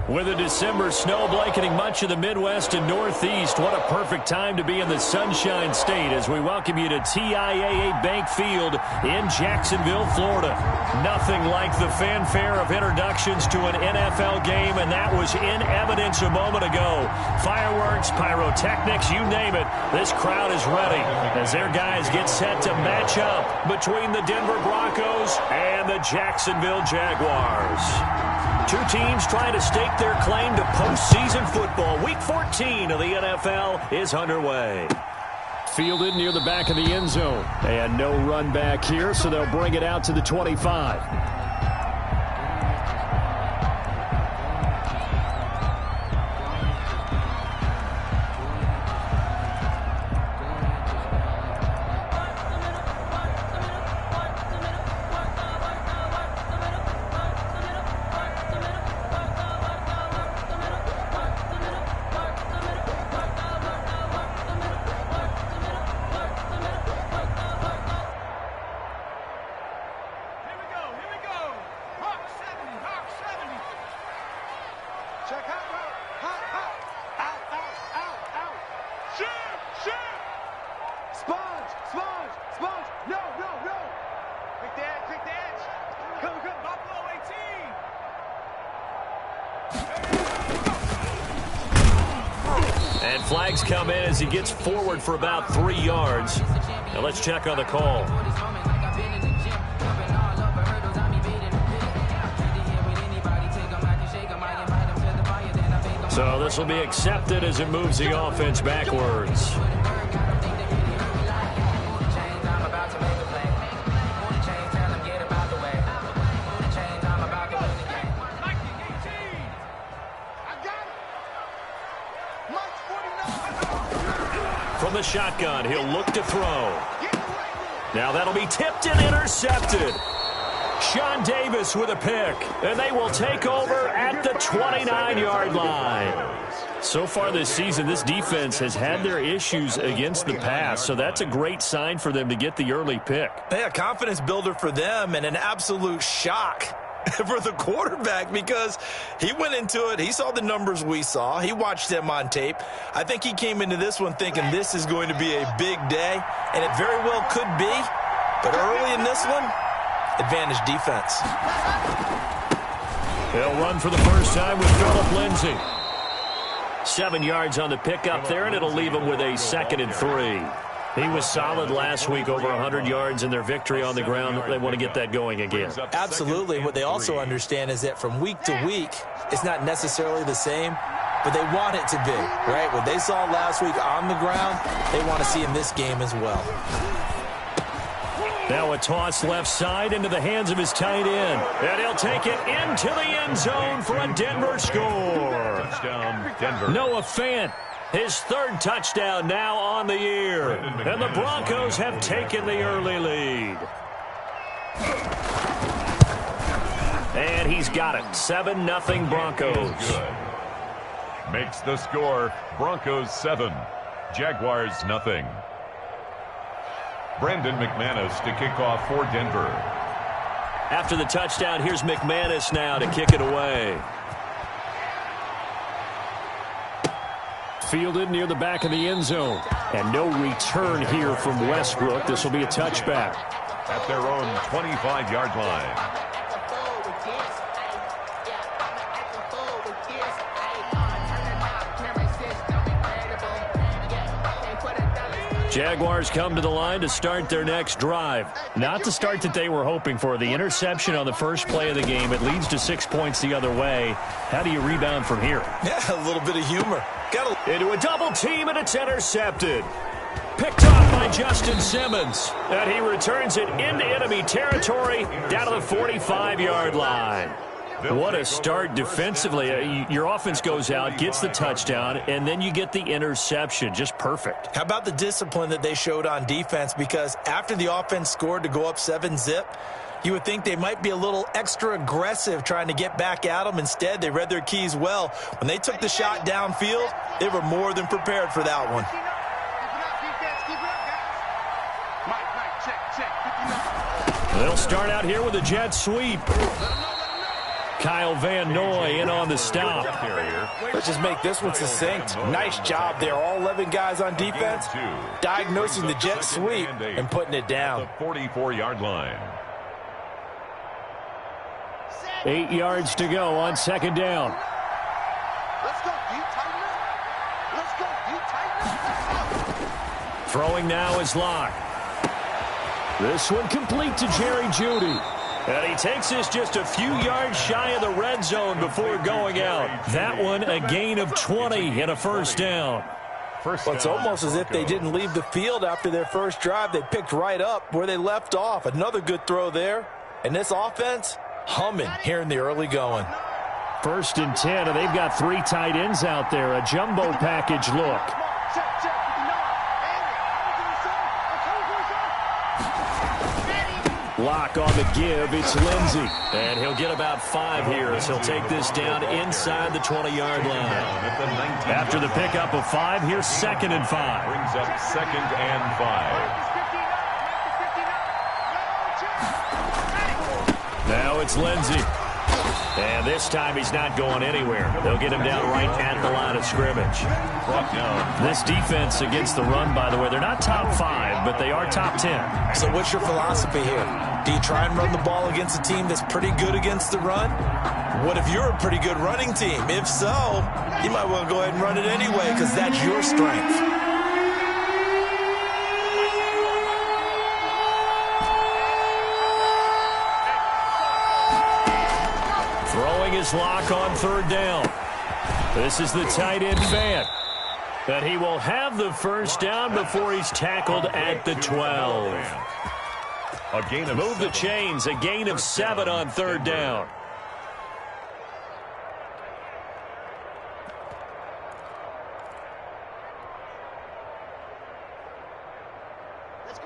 With a December snow blanketing much of the Midwest and Northeast, what a perfect time to be in the Sunshine State as we welcome you to TIAA Bank Field in Jacksonville, Florida. Nothing like the fanfare of introductions to an NFL game, and that was in evidence a moment ago. Fireworks, pyrotechnics, you name it. This crowd is ready as their guys get set to match up between the Denver Broncos and the Jacksonville Jaguars. Two teams trying to stake their claim to postseason football. Week 14 of the NFL is underway. Fielded near the back of the end zone. And no run back here, so they'll bring it out to the 25. And flags come in as he gets forward for about 3 yards. Now let's check on the call. So this will be accepted as it moves the offense backwards. From the shotgun, he'll look to throw. Now that'll be tipped and intercepted. Sean Davis with a pick, and they will take over at the 29-yard line. So far this season, this defense has had their issues against the pass, so that's a great sign for them to get the early pick. Yeah, confidence builder for them and an absolute shock for the quarterback because he went into it. He saw the numbers we saw. He watched them on tape. I think he came into this one thinking this is going to be a big day, and it very well could be. But early in this one, advantage defense. They'll run for the first time with Phillip Lindsay. 7 yards on the pickup there, and it'll leave him with a 2nd and 3. He was solid last week, over 100 yards in their victory on the ground. They want to get that going again. Absolutely. What they also understand is that from week to week, it's not necessarily the same, but they want it to be, right? What they saw last week on the ground, they want to see in this game as well. Now a toss left side into the hands of his tight end. And he'll take it into the end zone for a Denver score. Touchdown, Denver. Noah Fant, his 3rd touchdown now on the year. And the Broncos have taken the early lead. And he's got it. 7-0 Broncos. Good. Makes the score Broncos 7, Jaguars 0. Brandon McManus to kick off for Denver. After the touchdown, here's McManus now to kick it away. Fielded near the back of the end zone. And no return here from Westbrook. This will be a touchback. At their own 25-yard line. Jaguars come to the line to start their next drive. Not the start that they were hoping for. The interception on the first play of the game. It leads to 6 points the other way. How do you rebound from here? Yeah, a little bit of humor. Into a double team, and it's intercepted. Picked off by Justin Simmons. And he returns it into enemy territory down to the 45-yard line. What a start defensively. Your offense goes out, gets the touchdown, and then you get the interception. Just perfect. How about the discipline that they showed on defense? Because after the offense scored to go up 7-zip, you would think they might be a little extra aggressive trying to get back at them. Instead, they read their keys well. When they took the shot downfield, they were more than prepared for that one. They'll start out here with a jet sweep. Kyle Van Noy in on the stop. Let's just make this one succinct. Nice job there. All 11 guys on defense diagnosing the jet sweep and putting it down. The 44-yard line. 8 yards to go on second down. Let's go. You tighten up. Let's go. You tighten up. Throwing now is Locke. This one complete to Jerry Jeudy. And he takes this just a few yards shy of the red zone before going out. That one a gain of 20 and a first down. Well, it's almost as if they didn't leave the field after their first drive. They picked right up where they left off. Another good throw there. And this offense humming here in the early going. 1st and 10, and they've got 3 tight ends out there. A jumbo package look. Locke on the give. It's Lindsey. And he'll get about 5 here as he'll take this down inside the 20-yard line. After the pickup of 5, here's 2nd and 5. Brings up 2nd and 5. Now it's Lindsey. And this time he's not going anywhere. They'll get him down right at the line of scrimmage. This defense against the run, by the way, they're not top 5, but they are top 10. So what's your philosophy here? Do you try and run the ball against a team that's pretty good against the run? What if you're a pretty good running team? If so, you might want to go ahead and run it anyway because that's your strength. His Lock on 3rd down. This is the tight end Fant. And he will have the first down before he's tackled at the 12. A gain of Move the chains. A gain of 7 on 3rd down.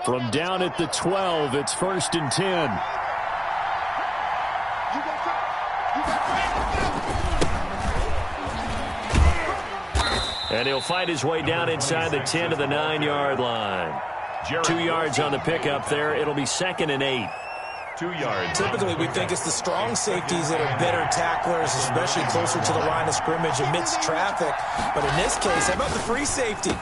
From down at the 12, it's 1st and 10. And he'll fight his way down inside the 10 to the 9-yard line. 2 yards on the pickup there. It'll be 2nd and 8. 2 yards. Typically, we think it's the strong safeties that are better tacklers, especially closer to the line of scrimmage amidst traffic. But in this case, how about the free safety?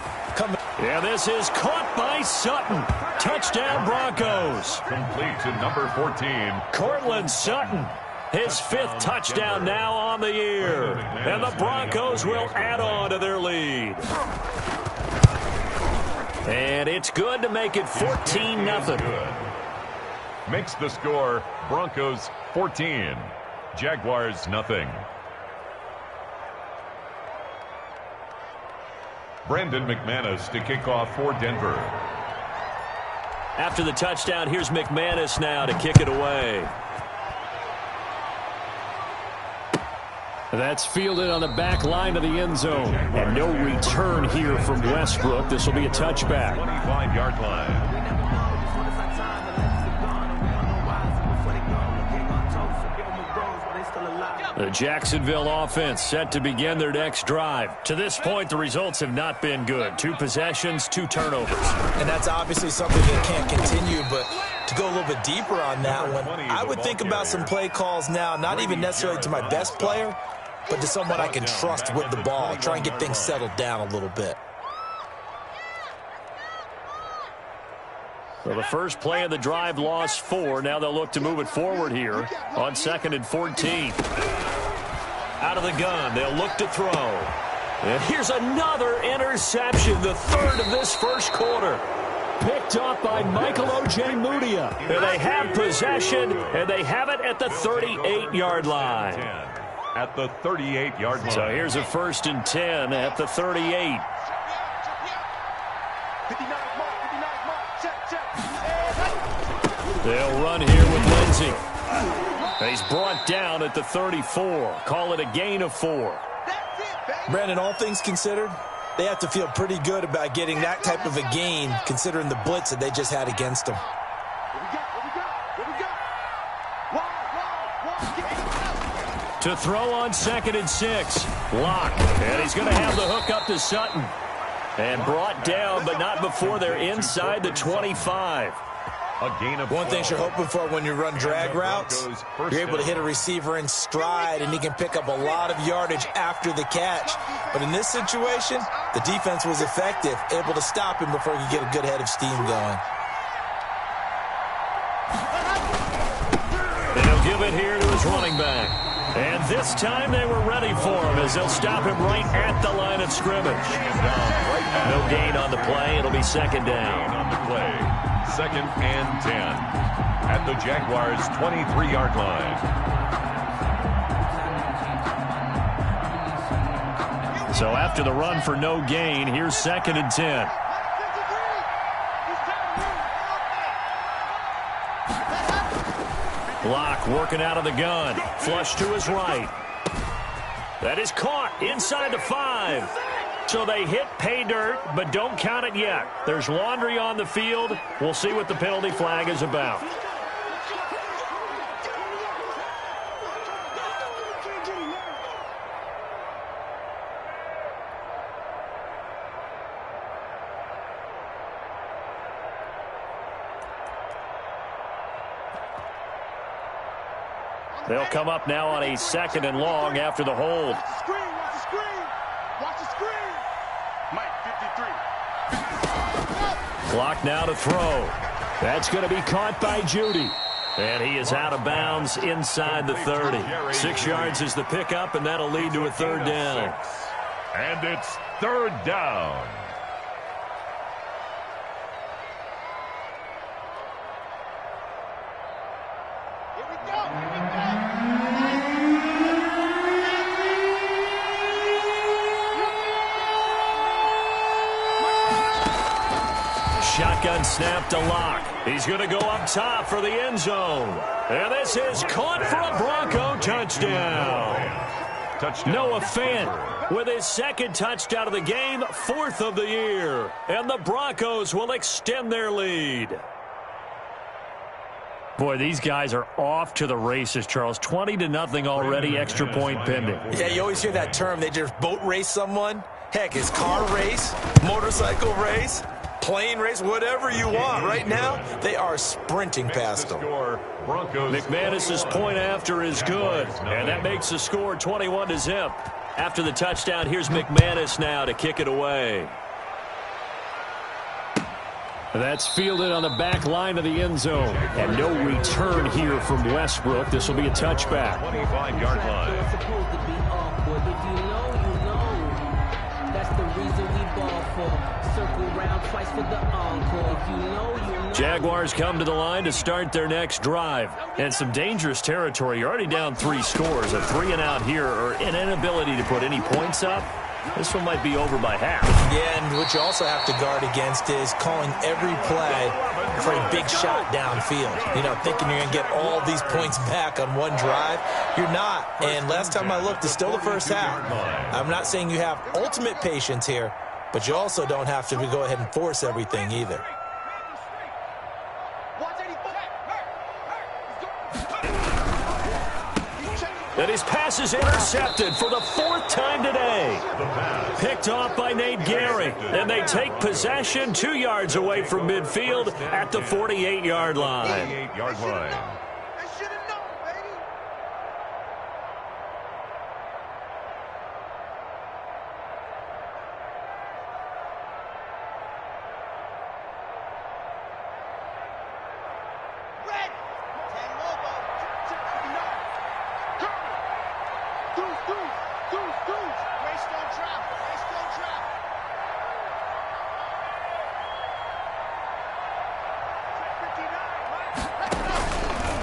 Yeah, this is caught by Sutton. Touchdown, Broncos. Complete to number 14. Cortland Sutton. His 5th touchdown now on the year. And the Broncos will add on to their lead. And it's good to make it 14-0. Makes the score Broncos 14. Jaguars nothing. Brandon McManus to kick off for Denver. After the touchdown, here's McManus now to kick it away. That's fielded on the back line of the end zone. And no return here from Westbrook. This will be a touchback. 25-yard line. The Jacksonville offense set to begin their next drive. To this point, the results have not been good. 2 possessions, 2 turnovers. And that's obviously something that can't continue, but to go a little bit deeper on that one, I would think about some play calls now, not even necessarily to my best player, but to someone I can trust with the ball. Try and get things settled down a little bit. So the first play of the drive lost 4. Now they'll look to move it forward here on 2nd and 14. Out of the gun, they'll look to throw. And here's another interception, the 3rd of this first quarter. Picked up by Michael Ojemudia. And they have possession, and they have it at the 38-yard line. At the 38-yard line. So here's a 1st and 10 at the 38. They'll run here with Lindsey. He's brought down at the 34. Call it a gain of 4. Brandon, all things considered, they have to feel pretty good about getting that type of a gain, considering the blitz that they just had against them. To throw on 2nd and 6. Lock. And he's going to have the hook up to Sutton. And brought down, but not before they're inside the 25. A gain of 12. One thing you're hoping for when you run drag routes, you're able to hit a receiver in stride, and he can pick up a lot of yardage after the catch. But in this situation, the defense was effective, able to stop him before he could get a good head of steam going. And he'll give it here to his running back. And this time they were ready for him as they'll stop him right at the line of scrimmage. No gain on the play. It'll be second down. On the play. 2nd and 10 at the Jaguars' 23-yard line. So after the run for no gain, here's 2nd and 10. Block working out of the gun. Flush to his right. That is caught inside the 5. So they hit pay dirt, but don't count it yet. There's laundry on the field. We'll see what the penalty flag is about. They'll come up now on a 2nd and long after the hold. Watch the screen, watch the screen. Watch the screen. Mike, 53. Clock now to throw. That's going to be caught by Judy. And he is out of bounds inside the 30. 6 yards is the pickup, and that'll lead to a 3rd down. And it's 3rd down. Here we go. Shotgun snap to Locke. He's going to go up top for the end zone. And this is caught for a Bronco touchdown. Noah Fant with his 2nd touchdown of the game, 4th of the year. And the Broncos will extend their lead. Boy, these guys are off to the races, Charles. 20-0 already, extra point pending. Yeah, you always hear that term. They just boat race someone. Heck, it's car race, motorcycle race, plane race, whatever you want. Right now, they are sprinting past them. McManus's point after is good, and that makes the score 21-0. After the touchdown, here's McManus now to kick it away. That's fielded on the back line of the end zone. And no return here from Westbrook. This will be a touchback. 25-yard line. It's supposed to be awkward. If you know, you know. That's the reason we ball for. Circle round twice for the encore. If you know, you know. Jaguars come to the line to start their next drive. And some dangerous territory. You're already down 3 scores. A 3-and-out here, or an inability to put any points up. This one might be over by half. Yeah, and what you also have to guard against is calling every play for a big shot downfield. You know, thinking you're going to get all these points back on one drive. You're not. And last time I looked, it's still the first half. I'm not saying you have ultimate patience here, but you also don't have to go ahead and force everything either. And his pass is intercepted for the 4th time today. Picked off by Nate Gehring. And they take possession 2 yards away from midfield at the 48-yard line. 48-yard line. They should have known, baby. Red. 10 more, ball. Deuce. Greystone trap.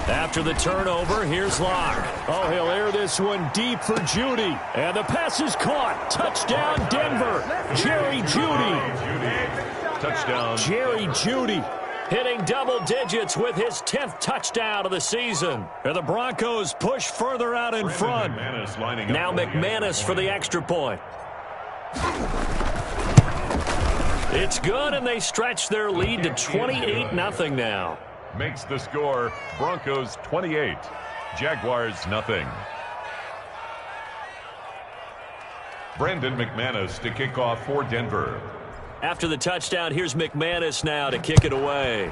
After the turnover, here's Locke. Oh, he'll air this one deep for Judy. And the pass is caught. Touchdown, Denver. Jerry Judy. Touchdown. Jerry Judy hitting double digits with his 10th touchdown of the season. And the Broncos push further out in front. Now McManus for the extra point. It's good, and they stretch their lead to 28-0 now. Makes the score Broncos 28, Jaguars nothing. Brandon McManus to kick off for Denver. After the touchdown, here's McManus now to kick it away.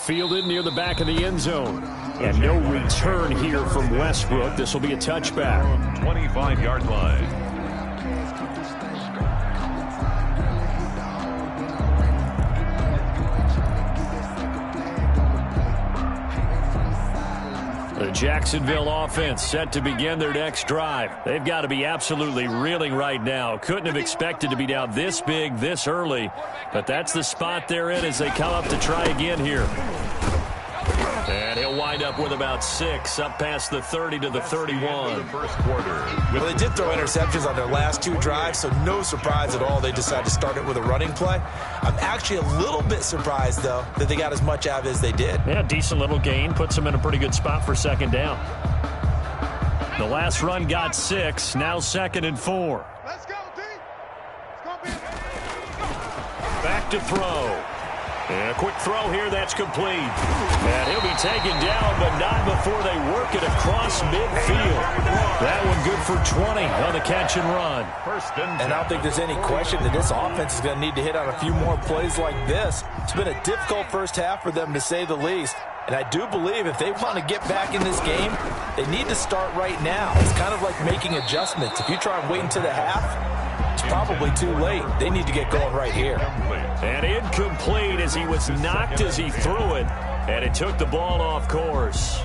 fielded near the back of the end zone. And no return here from Westbrook. This will be a touchback. 25-yard line. The Jacksonville offense set to begin their next drive. They've got to be absolutely reeling right now. Couldn't have expected to be down this big, this early. But that's the spot they're in as they come up to try again here. And he'll wind up with about 6, up past the 30 to the 31. First quarter. Well, they did throw interceptions on their last 2 drives, so no surprise at all they decided to start it with a running play. I'm actually a little bit surprised, though, that they got as much out of it as they did. Yeah, decent little gain. Puts them in a pretty good spot for second down. The last run got 6, now 2nd and 4. Let's go, D. It's going to be Back to throw. And a quick throw here, that's complete. And he'll be taken down, but not before they work it across midfield. That one good for 20 on the catch and run. And I don't think there's any question that this offense is going to need to hit on a few more plays like this. It's been a difficult first half for them, to say the least. And I do believe if they want to get back in this game, they need to start right now. It's kind of like making adjustments. If you try and wait until the half, it's probably too late. They need to get going right here. And incomplete as he was knocked as he threw it. And it took the ball off course.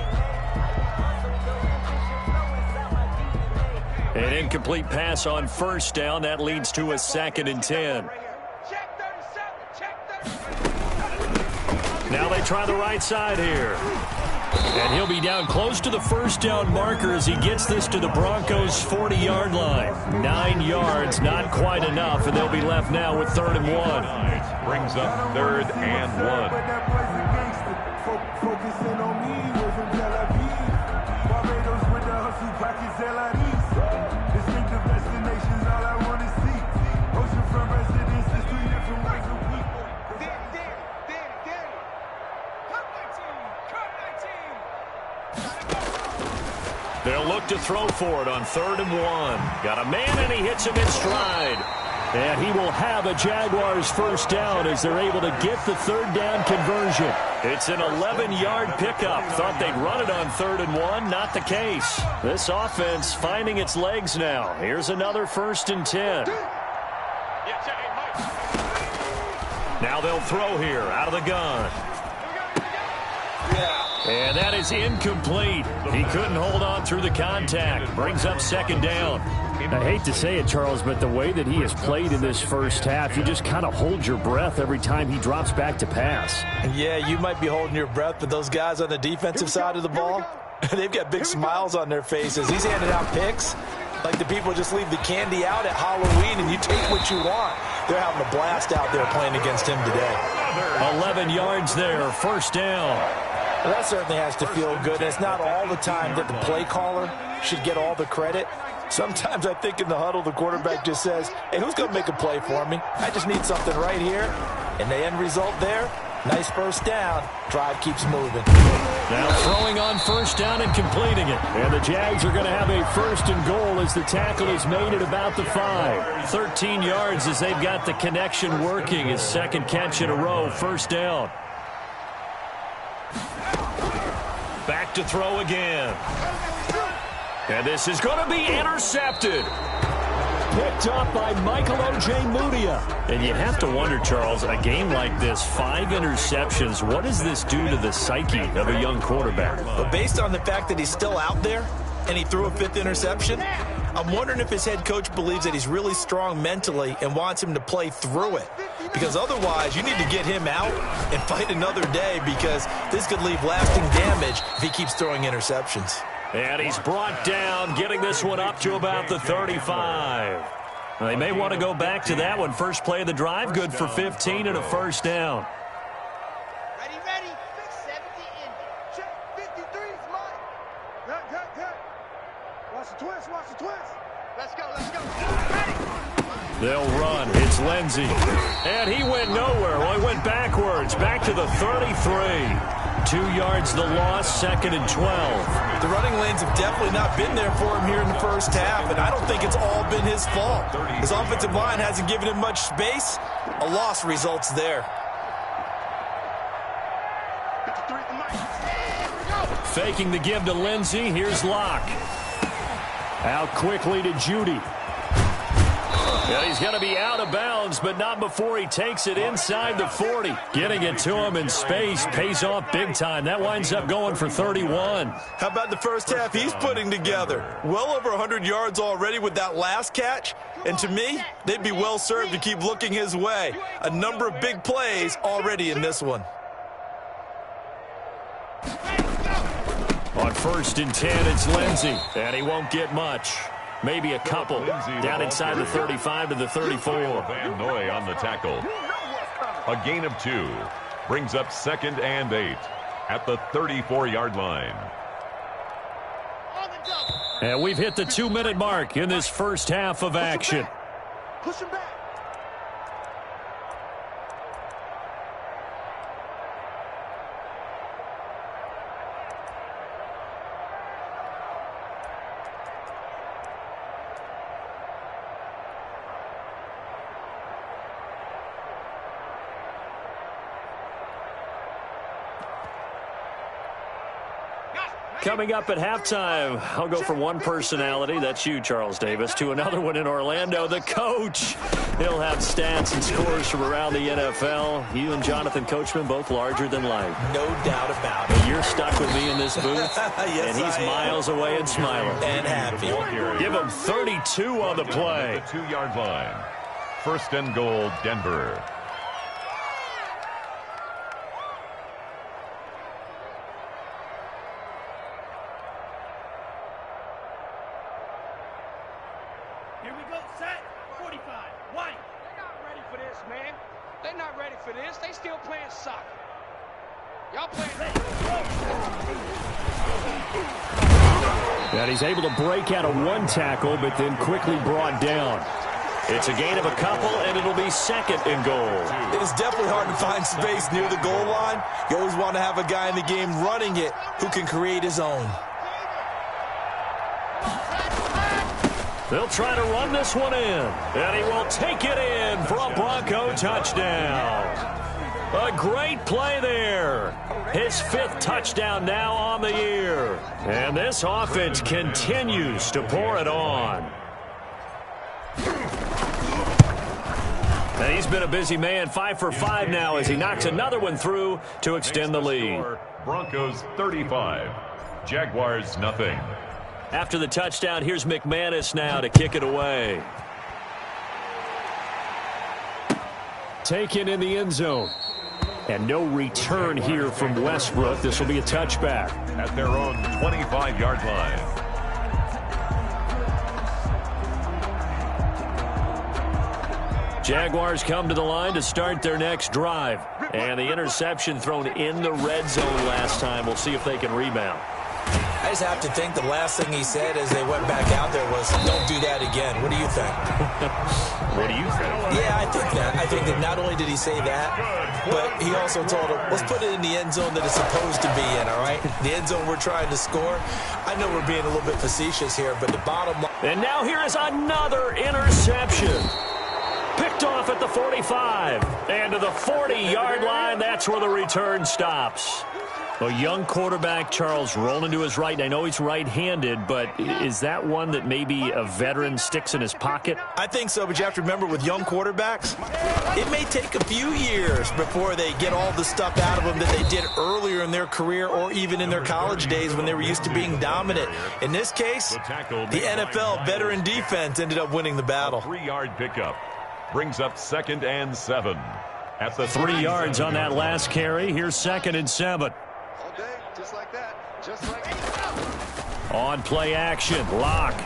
An incomplete pass on first down. That leads to a 2nd and 10. Now they try the right side here. And he'll be down close to the first down marker as he gets this to the Broncos' 40-yard line. 9 yards, not quite enough, and they'll be left now with 3rd and 1. Brings up 3rd and 1. They'll look to throw for it on 3rd and 1. Got a man, and he hits him in stride. And he will have a Jaguars first down as they're able to get the 3rd down conversion. It's an 11-yard pickup. Thought they'd run it on 3rd and 1. Not the case. This offense finding its legs now. Here's another 1st and 10. Now they'll throw here out of the gun. And that is incomplete. He couldn't hold on through the contact. Brings up 2nd down. I hate to say it, Charles, but the way that he has played in this first half, you just kind of hold your breath every time he drops back to pass. Yeah, you might be holding your breath, but those guys on the defensive side of the ball, they've got big smiles on their faces. He's handing out picks like the people just leave the candy out at Halloween and you take what you want. They're having a blast out there playing against him today. 11 yards there, 1st down. Well, that certainly has to feel good. It's not all the time that the play caller should get all the credit. Sometimes I think in the huddle, the quarterback just says, hey, who's going to make a play for me? I just need something right here. And the end result there, nice first down. Drive keeps moving. Now throwing on 1st down and completing it. And the Jags are going to have a 1st and goal as the tackle is made at about the 5. 13 yards as they've got the connection working. His 2nd catch in a row, 1st down. Back to throw again. And this is going to be intercepted. Picked up by Michael Ojemudia. And you have to wonder, Charles, a game like this, 5 interceptions, what does this do to the psyche of a young quarterback? But based on the fact that he's still out there and he threw a 5th interception, I'm wondering if his head coach believes that he's really strong mentally and wants him to play through it. Because otherwise, you need to get him out and fight another day because this could leave lasting damage if he keeps throwing interceptions. And he's brought down, getting this one up to about the 35. They may want to go back to that one. First play of the drive, good for 15 and a 1st down. Ready, ready. 70 in. Check. 53 is mine. Cut. Watch the twist, watch the twist. Let's go. Ready. They'll run. It's Lindsey. And he went nowhere. Well, he went backwards. Back to the 33. 2 yards the loss, 2nd and 12. The running lanes have definitely not been there for him here in the first half, and I don't think it's all been his fault. His offensive line hasn't given him much space. A loss results there. Faking the give to Lindsey. Here's Locke. Out quickly to Judy. Yeah, he's going to be out of bounds, but not before he takes it inside the 40. Getting it to him in space pays off big time. That winds up going for 31. How about the first half he's putting together? Well over 100 yards already with that last catch. And to me, they'd be well served to keep looking his way. A number of big plays already in this one. On 1st and 10, it's Lindsey, and he won't get much. Maybe a couple. Down inside the 35 to the 34. Van Noy on the tackle. A gain of 2. Brings up 2nd and 8 at the 34-yard line. And we've hit the 2-minute mark in this first half of action. Push him back. Coming up at halftime, I'll go from one personality, that's you, Charles Davis, to another one in Orlando, the coach. He'll have stats and scores from around the NFL. You and Jonathan Coachman, both larger than life. No doubt about it. You're stuck with me in this booth, Yes, and he's miles away and smiling. And happy. Give him 32 on the play. The 2-yard line. 1st and goal, Denver. Here we go, set, 45, white. They're not ready for this, man. They're not ready for this. They still playing soccer. Y'all playing. And he's able to break out of one tackle, but then quickly brought down. It's a gain of a couple, and it'll be 2nd and goal. It is definitely hard to find space near the goal line. You always want to have a guy in the game running it who can create his own. They'll try to run this one in, and he will take it in for a Bronco touchdown. A great play there. His 5th touchdown now on the year. And this offense continues to pour it on. And he's been a busy man, 5 for 5 now as he knocks another one through to extend the lead. Broncos 35, Jaguars nothing. After the touchdown, here's McManus now to kick it away. Taken in the end zone. And no return here from Westbrook. This will be a touchback. At their own 25-yard line. Jaguars come to the line to start their next drive. And the interception thrown in the red zone last time. We'll see if they can rebound. I just have to think the last thing he said as they went back out there was, don't do that again. What do you think? What do you think? Yeah, I think that. I think that not only did he say that, but he also told him, let's put it in the end zone that it's supposed to be in, all right? The end zone we're trying to score. I know we're being a little bit facetious here, but the bottom line. And now here is another interception. Picked off at the 45. And to the 40-yard line, that's where the return stops. A young quarterback, Charles, rolling to his right. And I know he's right-handed, but is that one that maybe a veteran sticks in his pocket? I think so, but you have to remember with young quarterbacks, it may take a few years before they get all the stuff out of them that they did earlier in their career or even in their college days when they were used to being dominant. In this case, the NFL veteran defense ended up winning the battle. 3-yard pickup brings up 2nd and 7. At the 3 yards on that last carry. Here's 2nd and 7. All day, just like that. Just like that. On play action, Locke.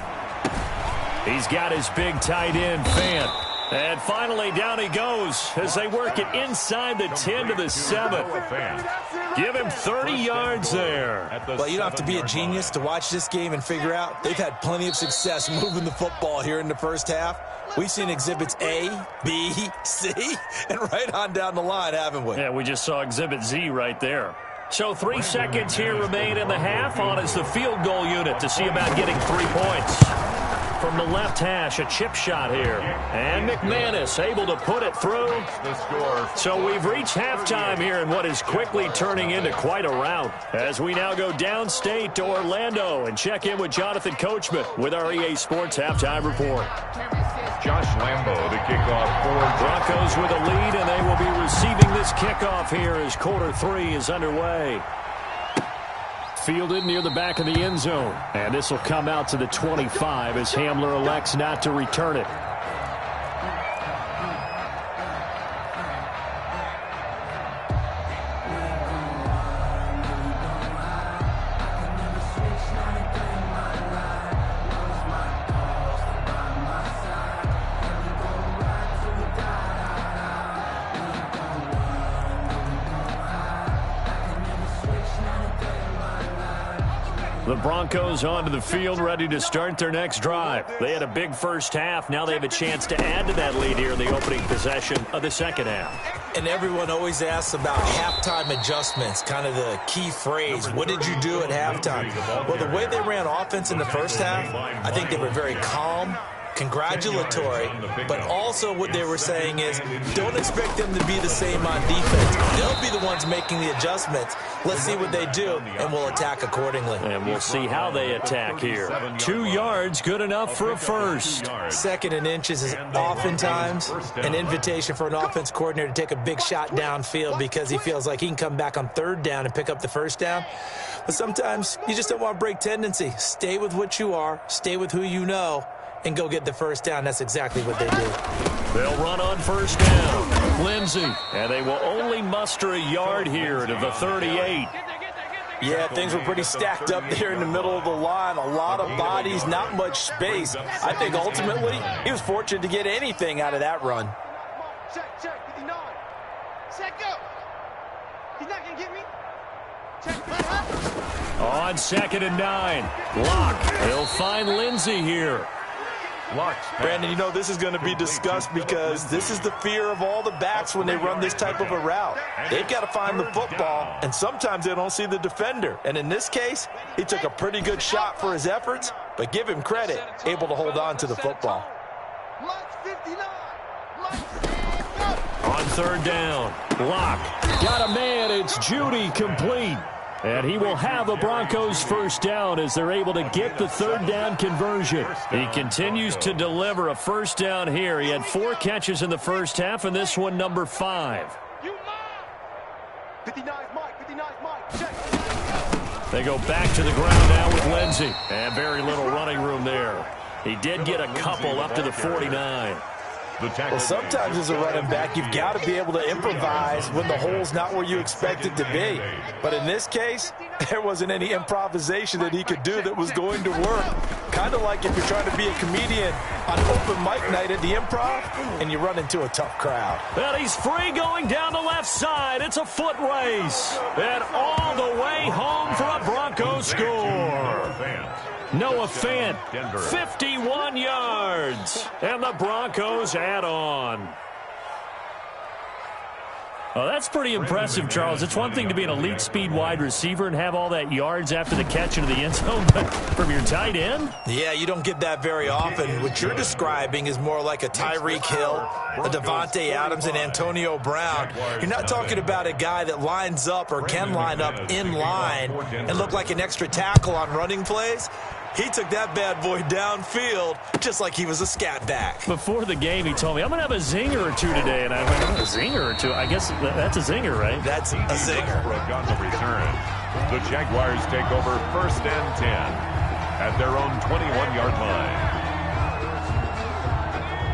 He's got his big tight end, Fant. And finally, down he goes as they work it inside the 10 to the 7. Give him 30 yards there. Well, you don't have to be a genius to watch this game and figure out they've had plenty of success moving the football here in the first half. We've seen exhibits A, B, C, and right on down the line, haven't we? Yeah, we just saw exhibit Z right there. So 3 seconds here remain in the half. On is the field goal unit to see about getting 3 points. from the left hash, a chip shot here. And McManus able to put it through. The score. So we've reached halftime here in what is quickly turning into quite a rout. As we now go downstate to Orlando and check in with Jonathan Coachman with our EA Sports Halftime Report. Josh Lambo to kick off for Broncos with a lead, and they will be receiving this kickoff here as quarter 3 is underway. Fielded near the back of the end zone. And this will come out to the 25 as Hamler elects not to return it. The Broncos onto the field, ready to start their next drive. They had a big first half. Now they have a chance to add to that lead here in the opening possession of the second half. And everyone always asks about halftime adjustments, kind of the key phrase. What did you do at halftime? Well, the way they ran offense in the first half, I think they were very calm, congratulatory, but also what they were saying is don't expect them to be the same on defense. They'll be the ones making the adjustments. Let's see what they do, and we'll attack accordingly. And we'll see how they attack here. 2 yards, good enough for a first. 2nd and inches is oftentimes an invitation for an offense coordinator to take a big shot downfield because he feels like he can come back on 3rd down and pick up the first down. But sometimes you just don't want to break tendency. Stay with what you are, stay with who you know, and go get the first down. That's exactly what they do. They'll run on first down. Lindsey. And they will only muster a yard here to the 38. Yeah, things were pretty stacked up there in the middle of the line. A lot of bodies, not much space. I think ultimately he was fortunate to get anything out of that run. Check, 59. Set, go. He's not going to get me. Check, play high. On 2nd and 9. Lock. He'll find Lindsey here. Brandon, you know this is going to be discussed because this is the fear of all the backs when they run this type of a route. They've got to find the football, and sometimes they don't see the defender. And in this case, he took a pretty good shot for his efforts, but give him credit, able to hold on to the football. Mike's 59. On 3rd down. Lock. Got a man. It's Judy complete. And he will have a Broncos first down as they're able to get the 3rd down conversion. He continues to deliver a first down here. He had 4 catches in the first half, and this one number 5. 59's Mike. Check. They go back to the ground now with Lindsey. And very little running room there. He did get a couple up to the 49. Well, sometimes as a running back, you've got to be able to improvise when the hole's not where you expect it to be. But in this case, there wasn't any improvisation that he could do that was going to work. Kind of like if you're trying to be a comedian on open mic night at the Improv and you run into a tough crowd. And he's free going down the left side. It's a foot race. And all the way home for a Broncos score. Noah Fant, 51 yards, and the Broncos add on. Oh, that's pretty impressive, Charles. It's one thing to be an elite speed wide receiver and have all that yards after the catch into the end zone, but from your tight end? Yeah, you don't get that very often. What you're describing is more like a Tyreek Hill, a Devontae Adams, and Antonio Brown. You're not talking about a guy that lines up or can line up in line and look like an extra tackle on running plays. He took that bad boy downfield just like he was a scat back. Before the game, he told me, I'm going to have a zinger or 2 today. And I went, a zinger or 2? I guess that's a zinger, right? That's a zinger. On the return, the Jaguars take over 1st and 10 at their own 21-yard line.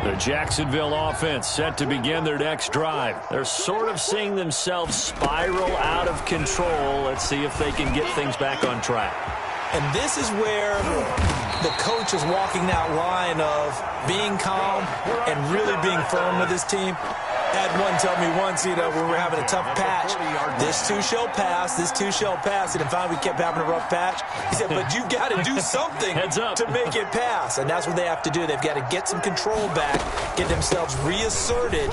The Jacksonville offense set to begin their next drive. They're sort of seeing themselves spiral out of control. Let's see if they can get things back on track. And this is where the coach is walking that line of being calm and really being firm with his team. Had one tell me once, when we were having a tough patch, this too shall pass, this too shall pass. And finally we kept having a rough patch. He said, but you got to do something to make it pass. And that's what they have to do. They've got to get some control back, get themselves reasserted,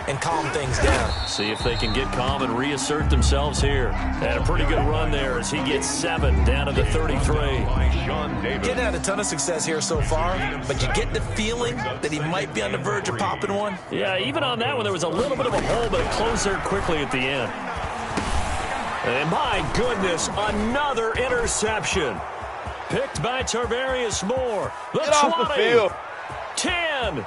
and calm things down. See if they can get calm and reassert themselves here. And a pretty good run there as he gets 7 down to the 33. Getting had a ton of success here so far, but you get the feeling that he might be on the verge of popping one. Yeah, even on that one, there was a little bit of a hole, but it closed there quickly at the end. And my goodness, another interception. Picked by Tarvarius Moore. The 20, off the field. 10.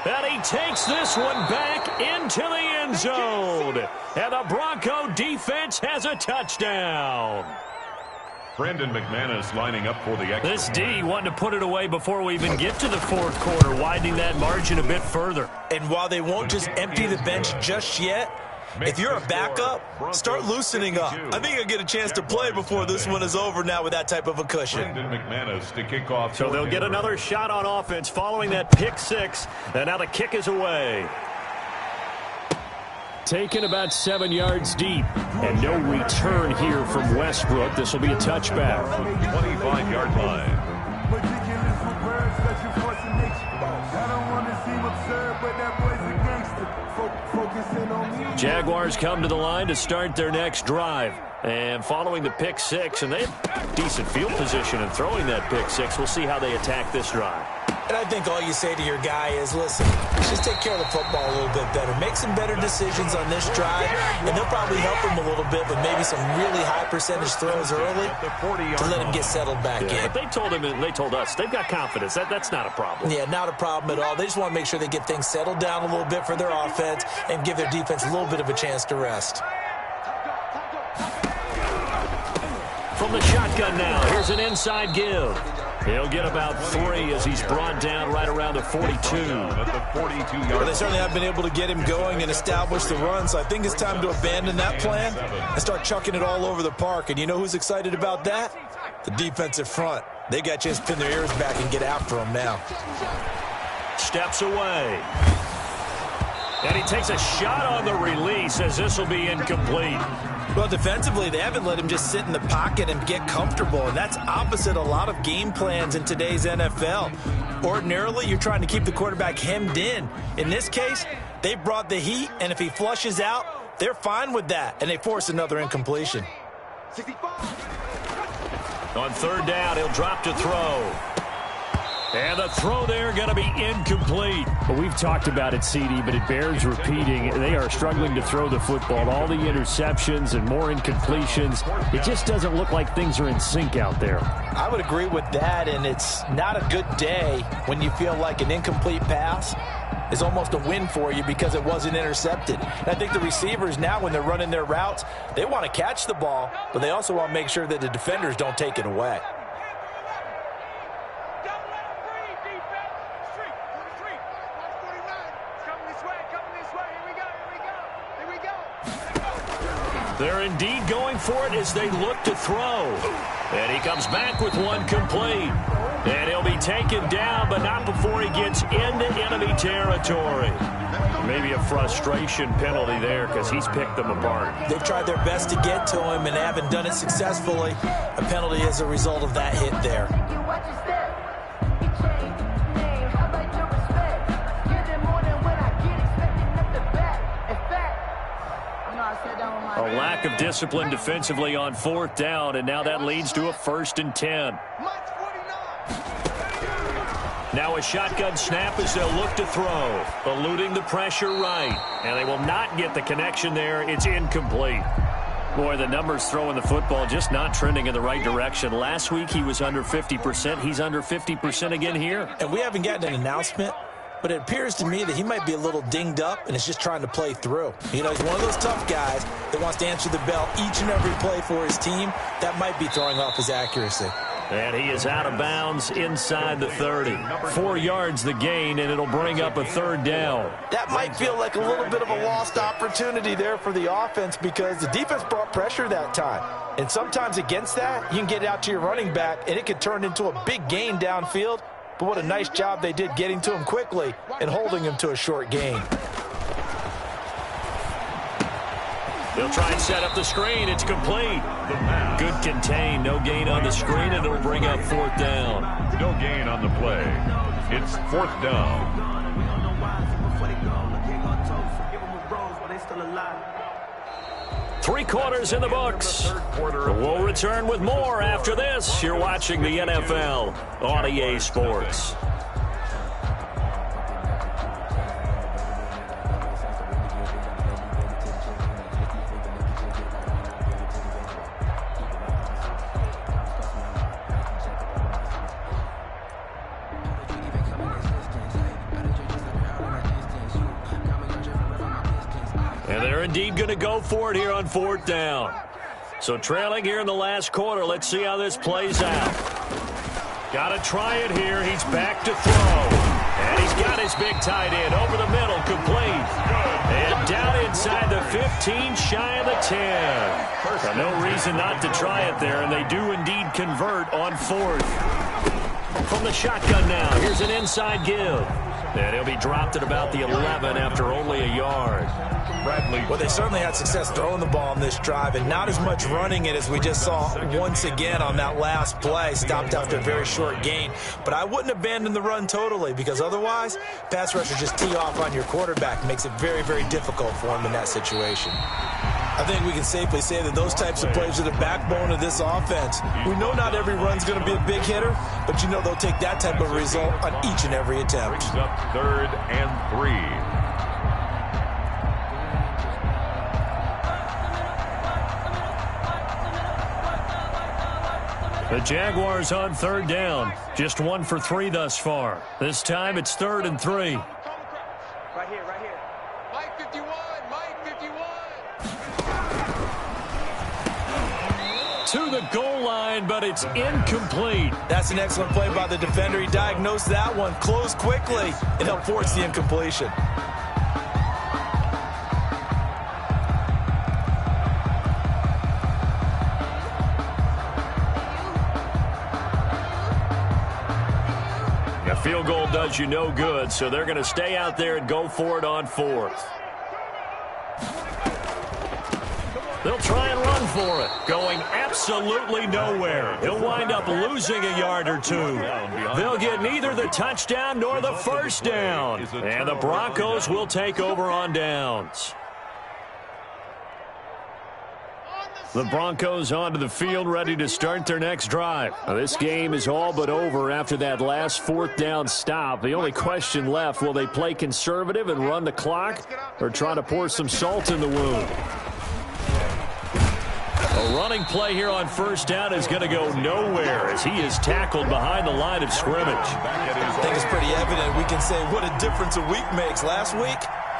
And he takes this one back into the end zone. And the Bronco defense has a touchdown. Brandon McManus lining up for the extra. This D wanting to put it away before we even get to the fourth quarter, widening that margin a bit further. And while they won't just empty the bench just yet, if you're a backup, start loosening up. I think you'll get a chance to play before this one is over now with that type of a cushion. Brandon McManus to kick off. So they'll get another shot on offense following that pick 6. And now the kick is away. Taken about 7 yards deep. And no return here from Westbrook. This will be a touchback. 25-yard line. Jaguars come to the line to start their next drive. And following the pick 6, and they have decent field position in throwing that pick 6. We'll see how they attack this drive. And I think all you say to your guy is, listen, just take care of the football a little bit better. Make some better decisions on this drive, and they'll probably help him a little bit with maybe some really high percentage throws early to let him get settled back in. But they told him, and they told us, they've got confidence. That's not a problem. Yeah, not a problem at all. They just want to make sure they get things settled down a little bit for their offense and give their defense a little bit of a chance to rest. From the shotgun now, here's an inside give. He'll get about 3 as he's brought down right around the 42. At the 42-yard Well, they certainly have been able to get him going and establish the run, so I think it's time to abandon that plan and start chucking it all over the park. And you know who's excited about that? The defensive front. They got a chance to pin their ears back and get after him now. Steps away. And he takes a shot on the release as this will be incomplete. Well, defensively, they haven't let him just sit in the pocket and get comfortable, and that's opposite a lot of game plans in today's NFL. Ordinarily, you're trying to keep the quarterback hemmed in. In this case, they brought the heat, and if he flushes out, they're fine with that, and they force another incompletion. 65. On 3rd down, he'll drop to throw. And the throw there going to be incomplete. Well, we've talked about it, CD, but it bears repeating. They are struggling to throw the football. All the interceptions and more incompletions. It just doesn't look like things are in sync out there. I would agree with that, and it's not a good day when you feel like an incomplete pass is almost a win for you because it wasn't intercepted. And I think the receivers now, when they're running their routes, they want to catch the ball, but they also want to make sure that the defenders don't take it away. They're indeed going for it as they look to throw. And he comes back with one complete. And he'll be taken down, but not before he gets into enemy territory. Maybe a frustration penalty there because he's picked them apart. They've tried their best to get to him and haven't done it successfully. A penalty as a result of that hit there. A lack of discipline defensively on 4th down, and now that leads to a 1st and 10. Now a shotgun snap as they'll look to throw, eluding the pressure right, and they will not get the connection there. It's incomplete. Boy, the numbers throwing the football just not trending in the right direction. Last week he was under 50%. He's under 50% again here. And we haven't gotten an announcement, but it appears to me that he might be a little dinged up and is just trying to play through. You know, he's one of those tough guys that wants to answer the bell each and every play for his team. That might be throwing off his accuracy. And he is out of bounds inside the 30. 4 yards the gain, and it'll bring up a 3rd down. That might feel like a little bit of a lost opportunity there for the offense because the defense brought pressure that time. And sometimes against that, you can get out to your running back, and it could turn into a big gain downfield. But what a nice job they did getting to him quickly and holding him to a short gain. He'll try and set up the screen. It's complete. Good contain. No gain on the screen, and it'll bring up 4th down. No gain on the play. It's 4th down. Three quarters in the books. We'll return with more after this. You're watching the NFL on EA Sports. Indeed going to go for it here on 4th down. So trailing here in the last quarter. Let's see how this plays out. Got to try it here. He's back to throw. And he's got his big tight end over the middle, complete. And down inside the 15, shy of the 10. Well, no reason not to try it there, and they do indeed convert on 4th. From the shotgun now, here's an inside give. And he'll be dropped at about the 11 after only a yard. Well, they certainly had success throwing the ball on this drive, and not as much running it as we just saw once again on that last play. Stopped after a very short gain. But I wouldn't abandon the run totally, because otherwise, pass rushers just tee off on your quarterback. Makes it very, very difficult for him in that situation. I think we can safely say that those types of plays are the backbone of this offense. We know not every run's going to be a big hitter, but you know they'll take that type of result on each and every attempt. Brings up 3rd and 3. The Jaguars on 3rd down. Just 1 for 3 thus far. This time it's 3rd and 3. Right here, right here. Mike 51, Mike 51. To the goal line, but it's incomplete. That's an excellent play by the defender. He diagnosed that one, closed quickly, and helped force the incompletion. Field goal does you no good, so they're going to stay out there and go for it on 4th. They'll try and run for it, going absolutely nowhere. He'll wind up losing a yard or two. They'll get neither the touchdown nor the first down. And the Broncos will take over on downs. The Broncos onto the field, ready to start their next drive. Now, this game is all but over after that last 4th down stop. The only question left, will they play conservative and run the clock, or try to pour some salt in the wound? A running play here on 1st down is going to go nowhere as he is tackled behind the line of scrimmage. I think it's pretty evident. We can say what a difference a week makes. Last week,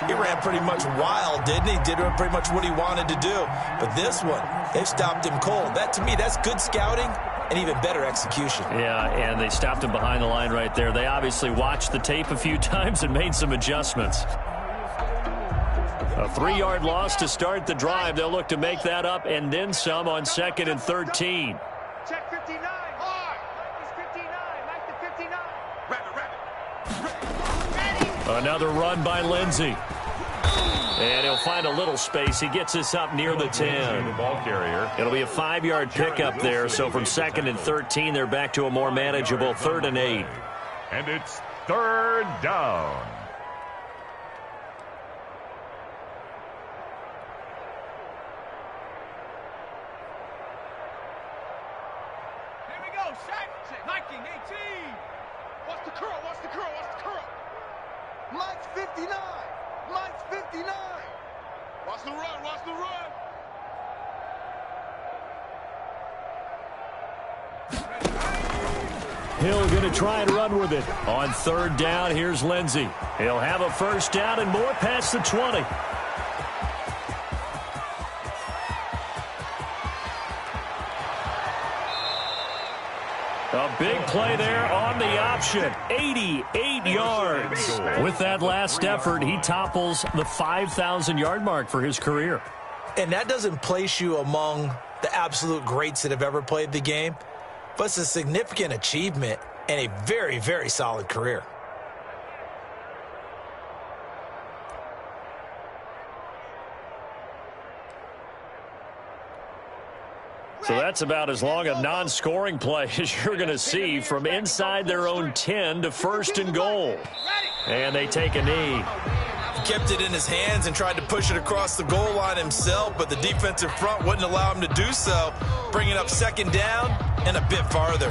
he ran pretty much wild, didn't he? Did pretty much what he wanted to do. But this one, they stopped him cold. That, to me, that's good scouting and even better execution. Yeah, and they stopped him behind the line right there. They obviously watched the tape a few times and made some adjustments. A 3-yard loss to start the drive. They'll look to make that up and then some on 2nd and 13. Check 59. Hard. Mike is 59. Mike the 59. Ready. Another run by Lindsey. And he'll find a little space. He gets this up near the 10. The ball carrier. It'll be a 5-yard pickup there. So from 2nd and 13, they're back to a more manageable 3rd and 8. And it's 3rd down. Here we go. Shaq. Nike 18. What's the curl? What's the curl? What's the curl? Mike's 59. Mike's 59. Watch the run. Watch the run. Hill going to try and run with it. On 3rd down, here's Lindsey. He'll have a 1st down and more past the 20. A big play there on the option. 88 yards. With that last effort, he topples the 5,000-yard mark for his career. And that doesn't place you among the absolute greats that have ever played the game, but it's a significant achievement and a very, very solid career. So that's about as long a non-scoring play as you're going to see from inside their own 10 to 1st and goal. And they take a knee. He kept it in his hands and tried to push it across the goal line himself, but the defensive front wouldn't allow him to do so, bringing up 2nd down and a bit farther.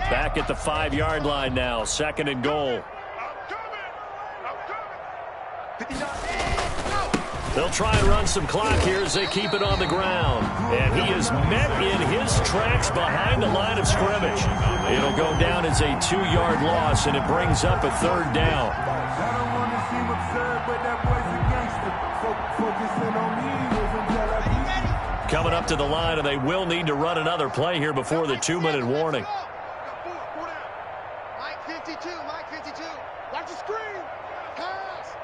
Back at the 5-yard line now, 2nd and goal. They'll try and run some clock here as they keep it on the ground. And he is met in his tracks behind the line of scrimmage. It'll go down as a 2-yard loss, and it brings up a 3rd down. Coming up to the line, and they will need to run another play here before the 2-minute warning. Mike 52, Mike 52. Watch the screen. Pass.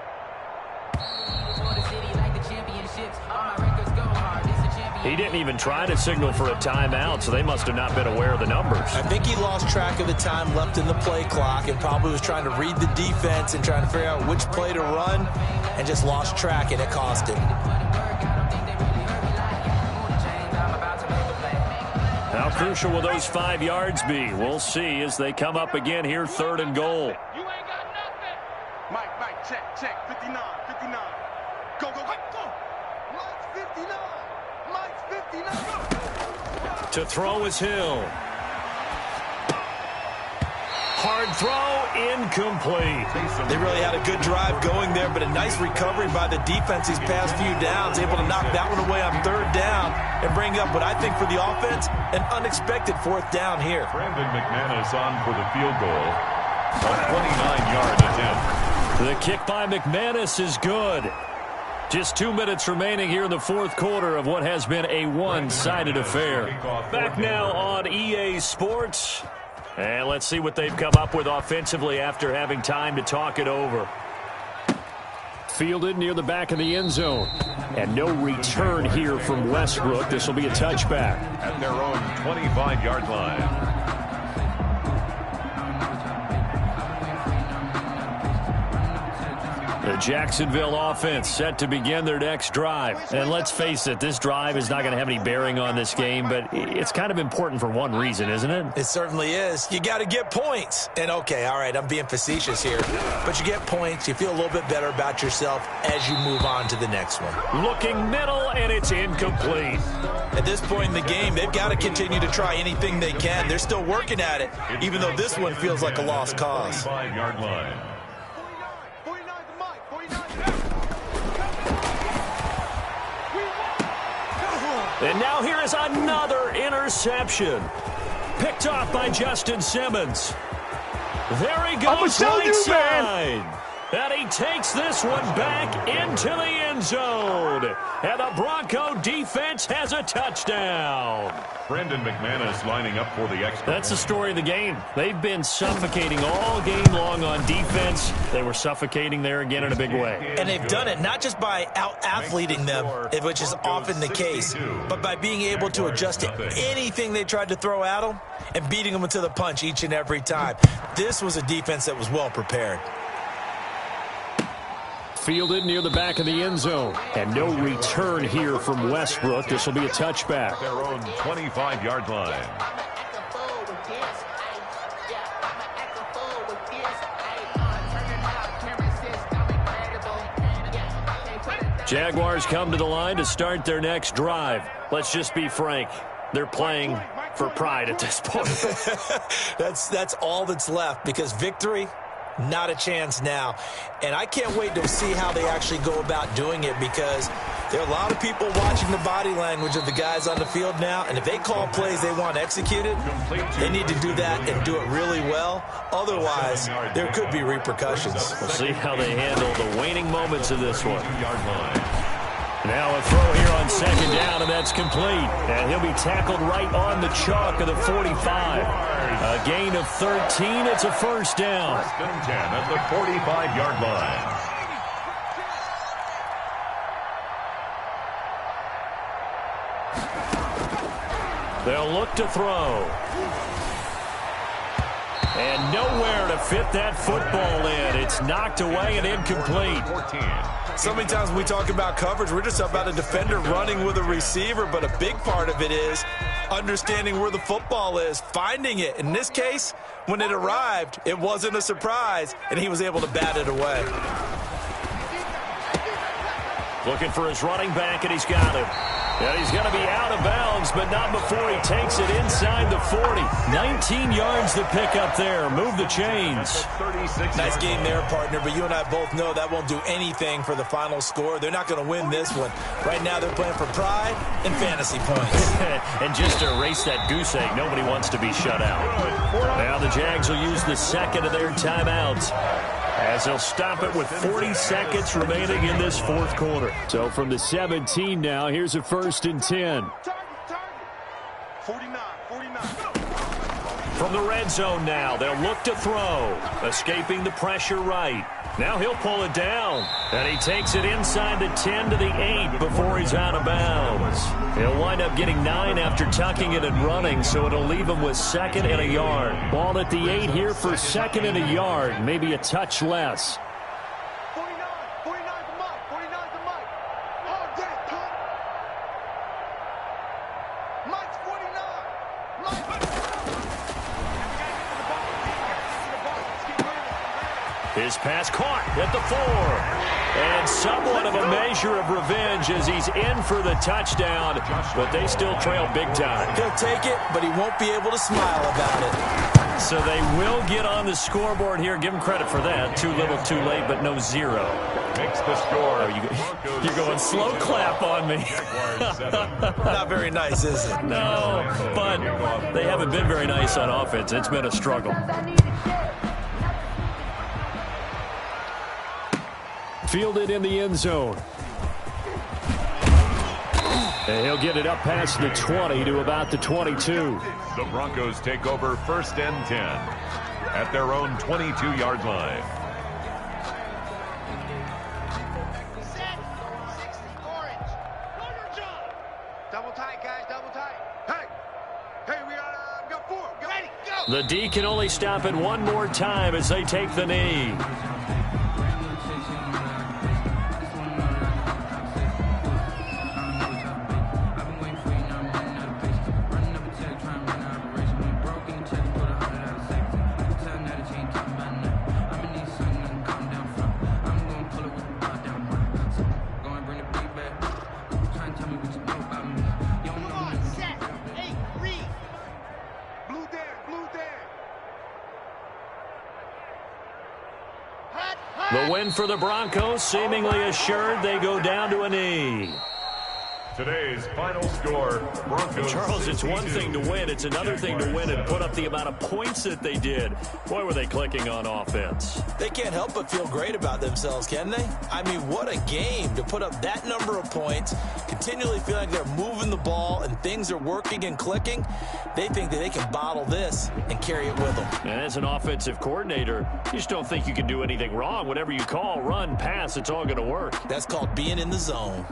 He didn't even try to signal for a timeout, so they must have not been aware of the numbers. I think he lost track of the time left in the play clock and probably was trying to read the defense and trying to figure out which play to run and just lost track, and it cost him. How crucial will those 5 yards be? We'll see as they come up again here, 3rd and goal. You ain't got nothing. Mike, check. 59. Go. Mike's 59. Mike's 59. To throw is Hill. Hard throw, incomplete. They really had a good drive going there, but a nice recovery by the defense these past few downs, able to knock that one away on 3rd down and bring up what I think for the offense, an unexpected 4th down here. Brandon McManus on for the field goal. A 29-yard attempt. The kick by McManus is good. Just 2 minutes remaining here in the 4th quarter of what has been a one-sided affair. Back now on EA Sports. And let's see what they've come up with offensively after having time to talk it over. Fielded near the back of the end zone. And no return here from Westbrook. This will be a touchback. At their own 25-yard line. The Jacksonville offense set to begin their next drive. And let's face it, this drive is not going to have any bearing on this game, but it's kind of important for one reason, isn't it? It certainly is. You got to get points. And, okay, all right, I'm being facetious here. But you get points. You feel a little bit better about yourself as you move on to the next one. Looking middle, and it's incomplete. At this point in the game, they've got to continue to try anything they can. They're still working at it, even though this one feels like a lost cause. 25-yard line. And now here is another interception. Picked off by Justin Simmons. There he goes right side. And he takes this one back into the end zone. And the Bronco defense has a touchdown. Brandon McManus lining up for the extra. That's the story of the game. They've been suffocating all game long on defense. They were suffocating there again in a big way. And they've done it not just by out-athleting them, which is often the case, but by being able to adjust to anything they tried to throw at them and beating them to the punch each and every time. This was a defense that was well prepared. Fielded near the back of the end zone. And no return here from Westbrook. This will be a touchback. Their own 25-yard line. Jaguars come to the line to start their next drive. Let's just be frank. They're playing for pride at this point. That's all that's left, because victory, not a chance now. And I can't wait to see how they actually go about doing it, because there are a lot of people watching the body language of the guys on the field now, and if they call plays they want executed, they need to do that and do it really well. Otherwise, there could be repercussions. We'll see how they handle the waning moments of this one. Now a throw here on second down, and that's complete. And he'll be tackled right on the chalk of the 45. A gain of 13. It's a first down. First and 10 at the 45-yard line. They'll look to throw. And nowhere to fit that football in. It's knocked away and incomplete. So many times when we talk about coverage, we're just about a defender running with a receiver, but a big part of it is understanding where the football is, finding it. In this case, when it arrived, it wasn't a surprise, and he was able to bat it away. Looking for his running back, and he's got him. And he's going to be out of bounds, but not before he takes it inside the 40. 19 yards to pick up there. Move the chains. Nice game there, partner, but you and I both know that won't do anything for the final score. They're not going to win this one. Right now they're playing for pride and fantasy points. And just to erase that goose egg, nobody wants to be shut out. Now the Jags will use the second of their timeouts, as they'll stop it with 40 seconds remaining in this fourth quarter. So from the 17 now, here's a 1st and 10. 49. From the red zone now, they'll look to throw. Escaping the pressure right. Now he'll pull it down. And he takes it inside the 10 to the 8 before he's out of bounds. He'll wind up getting 9 after tucking it and running, so it'll leave him with 2nd and a yard. Ball at the 8 here for 2nd and a yard, maybe a touch less. 49's the mark. 49's the mark. Hard that, cut. Mike's 49. His pass caught at the 4. And somewhat of a measure of revenge as he's in for the touchdown, but they still trail big time. He'll take it, but he won't be able to smile about it. So they will get on the scoreboard here. Give him credit for that. Too little, too late, but no 0. Makes the score. Oh, you're going slow clap on me. Not very nice, is it? No, but they haven't been very nice on offense. It's been a struggle. Fielded in the end zone. And he'll get it up past the 20 to about the 22. The Broncos take over 1st and 10 at their own 22-yard line. Set. 60 orange. Double tight, guys. Double tight. Hey, we got 4. Ready, go. The D can only stop it one more time as they take the knee. The win for the Broncos, seemingly assured. They go down to a knee. Today's final score, Broncos. Charles, it's one thing to win. It's another thing to win and put up the amount of points that they did. Boy, were they clicking on offense. They can't help but feel great about themselves, can they? I mean, what a game to put up that number of points, continually feel like they're moving the ball and things are working and clicking. They think that they can bottle this and carry it with them. And as an offensive coordinator, you just don't think you can do anything wrong. Whatever you call, run, pass, it's all going to work. That's called being in the zone.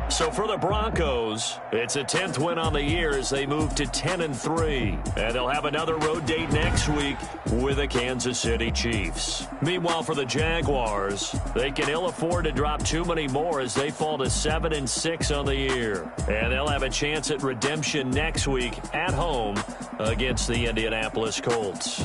So for the Broncos, it's a 10th win on the year as they move to 10-3. And they'll have another road date next week with the Kansas City Chiefs. Meanwhile, for the Jaguars, they can ill afford to drop too many more as they fall to 7-6 on the year. And they'll have a chance at redemption next week at home against the Indianapolis Colts.